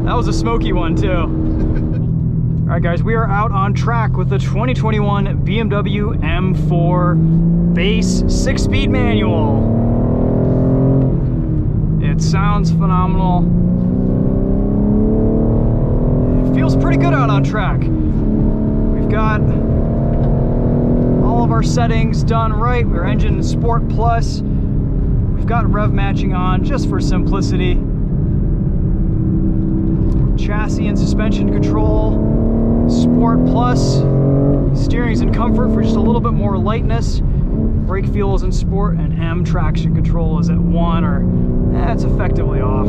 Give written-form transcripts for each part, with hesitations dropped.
That was a smoky one too. All right, guys, we are out on track with the 2021 BMW M4 base 6-speed manual. It sounds phenomenal. It feels pretty good out on track. We've got all of our settings done right. We're engine Sport Plus. We've got rev matching on just for simplicity. Chassis and suspension control, Sport Plus. Steering's in comfort for just a little bit more lightness. Brake feel is in Sport, and M traction control is at 1, or it's effectively off.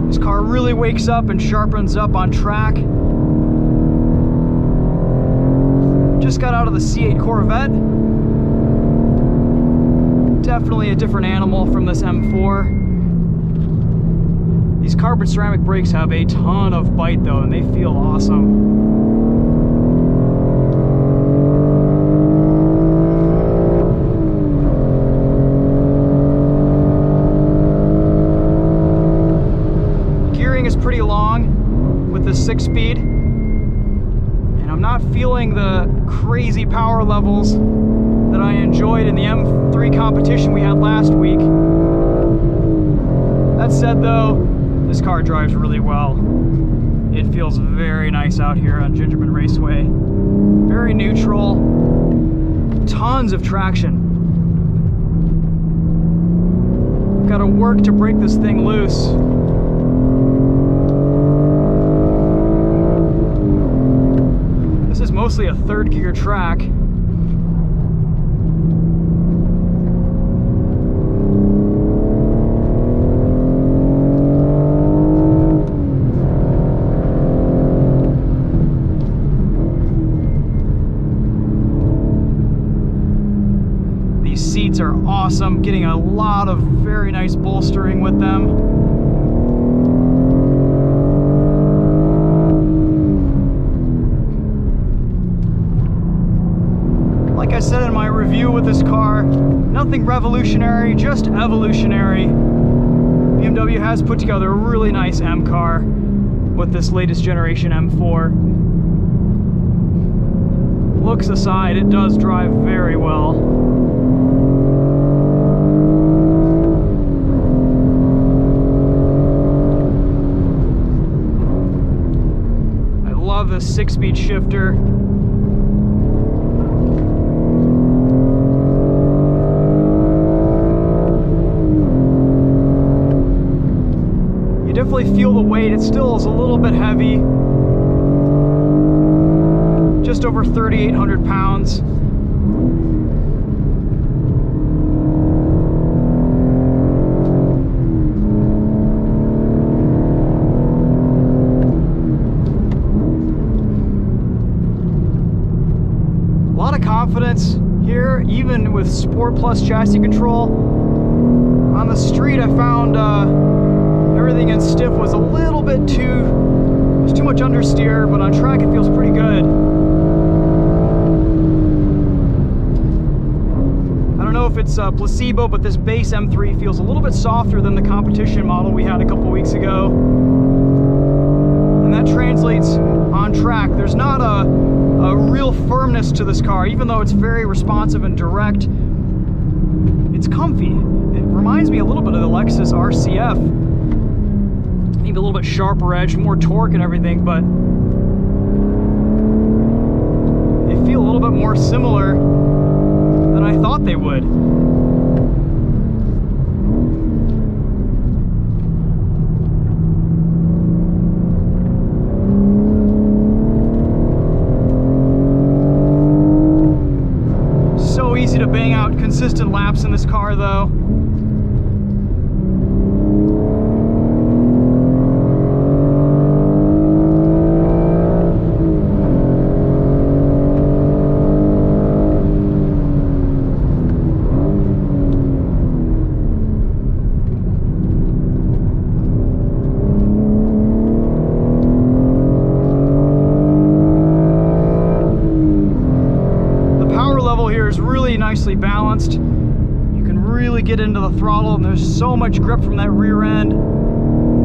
This car really wakes up and sharpens up on track. Just got out of the C8 Corvette. Definitely a different animal from this M4. These carbon ceramic brakes have a ton of bite though, and they feel awesome. Gearing is pretty long with the 6-speed, and I'm not feeling the crazy power levels that I enjoyed in the M3 competition we had last week. That said though, this car drives really well. It feels very nice out here on Gingerman Raceway. Very neutral, tons of traction. Got to work to break this thing loose. This is mostly a 3rd gear track. Seats are awesome, getting a lot of very nice bolstering with them. Like I said in my review with this car, nothing revolutionary, just evolutionary. BMW has put together a really nice M car with this latest generation M4. Looks aside, it does drive very well. The 6-speed shifter. You definitely feel the weight. It still is a little bit heavy. Just over 3,800 pounds. Confidence here, even with Sport Plus chassis control. On the street I found everything in stiff was a little bit too much understeer, but on track it feels pretty good. I don't know if it's a placebo, but this base M3 feels a little bit softer than the competition model we had a couple weeks ago, and that translates on track. There's not a real firmness to this car, even though it's very responsive and direct. It's comfy. It reminds me a little bit of the Lexus RCF. Maybe a little bit sharper edge, more torque and everything, but they feel a little bit more similar than I thought they would. Easy to bang out consistent laps in this car though. Nicely balanced. You can really get into the throttle, and there's so much grip from that rear end.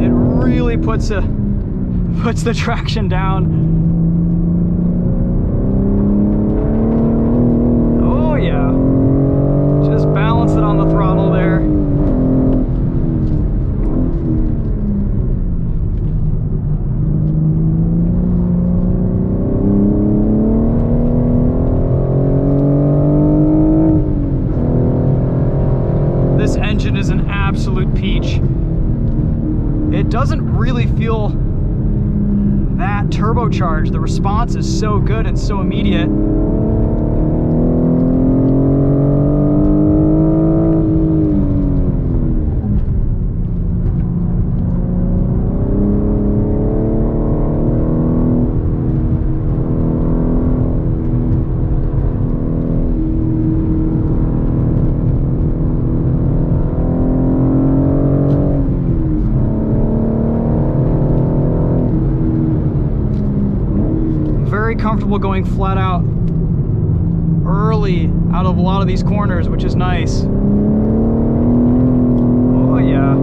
It really puts the traction down. Oh yeah. Just balance it on the throttle there. This engine is an absolute peach. It doesn't really feel that turbocharged. The response is so good and so immediate. Comfortable going flat out early out of a lot of these corners, which is nice. Oh yeah.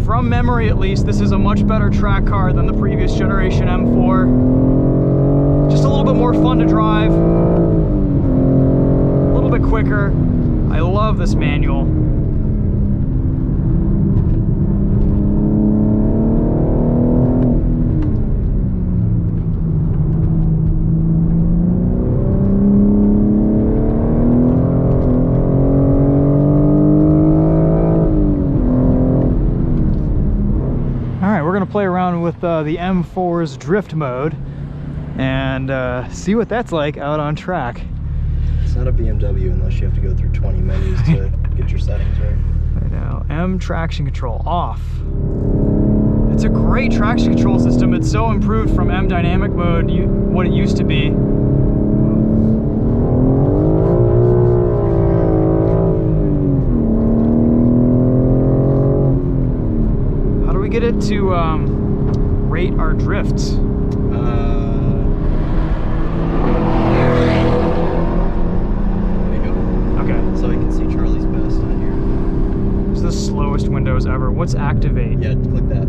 From memory at least, this is a much better track car than the previous generation M4. Just a little bit more fun to drive. Bit quicker. I love this manual. All right, we're gonna play around with the M4's drift mode and see what that's like out on track. It's not a BMW unless you have to go through 20 menus to get your settings right. Right now, M traction control off. It's a great traction control system. It's so improved from M dynamic mode, what it used to be. How do we get it to rate our drifts? Slowest windows ever. What's activate? Yeah, click that.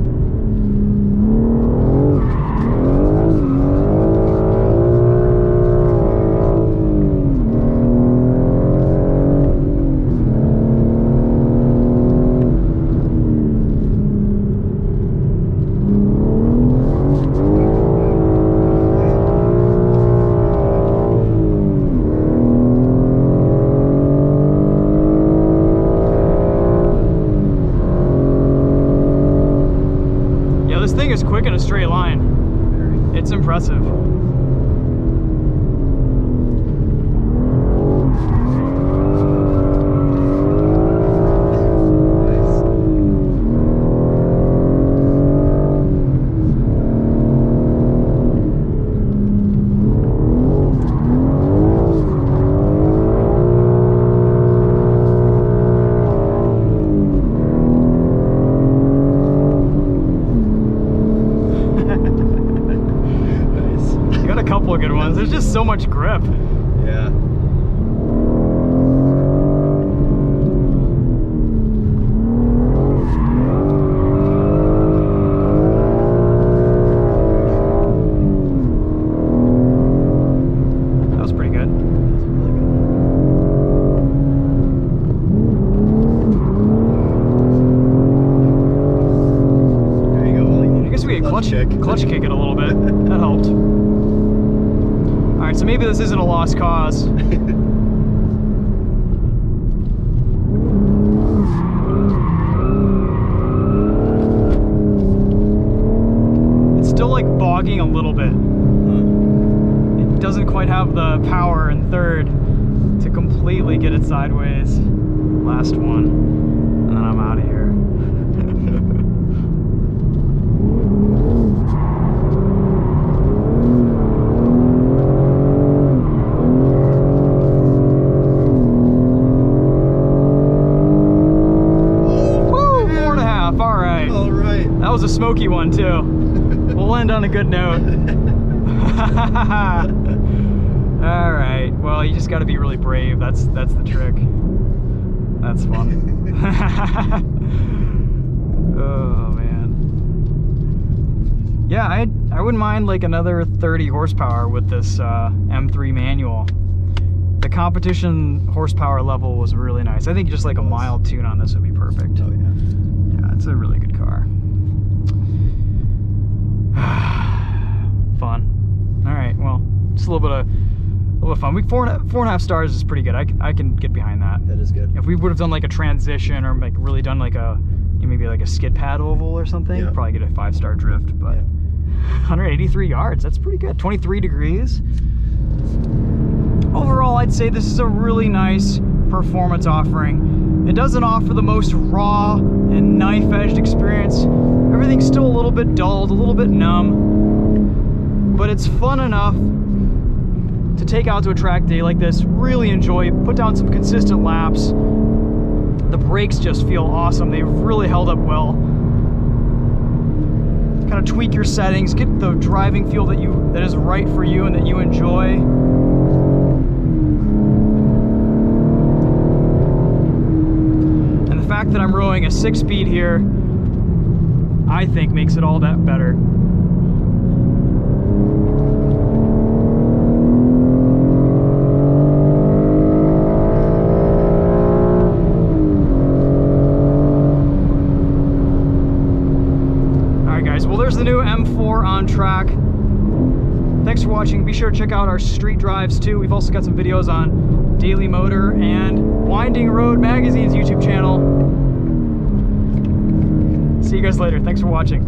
Is quick in a straight line. It's impressive. Good ones. There's just so much grip. Yeah. That was pretty good. That's really good. There you go. All you need. I guess we could clutch kick it a little bit. That helped. Alright, so maybe this isn't a lost cause. It's still like bogging a little bit. It doesn't quite have the power in third to completely get it sideways. Last one, and then I'm out of here. That was a smoky one too. We'll end on a good note. All right. Well, you just got to be really brave. That's the trick. That's fun. Oh man. Yeah, I wouldn't mind like another 30 horsepower with this M3 manual. The competition horsepower level was really nice. I think just like a mild tune on this would be perfect. Oh yeah. Yeah, it's a really good car. Fun. All right. Well, just a little bit of fun. 4.5 stars is pretty good. I can get behind that. That is good. If we would have done like a transition or like really done like a maybe like a skid pad oval or something, Yeah. probably get a 5-star drift. But Yeah. 183 yards, that's pretty good. 23 degrees. Overall, I'd say this is a really nice performance offering. It doesn't offer the most raw and knife-edged experience. Everything's still a little bit dulled, a little bit numb, but it's fun enough to take out to a track day like this, really enjoy, put down some consistent laps. The brakes just feel awesome. They've really held up well. Kind of tweak your settings, get the driving feel that is right for you and that you enjoy. And the fact that I'm rowing a 6-speed here, I think makes it all that better. Well, there's the new M4 on track. Thanks for watching. Be sure to check out our street drives too. We've also got some videos on Daily Motor and Winding Road Magazine's YouTube channel. See you guys later. Thanks for watching.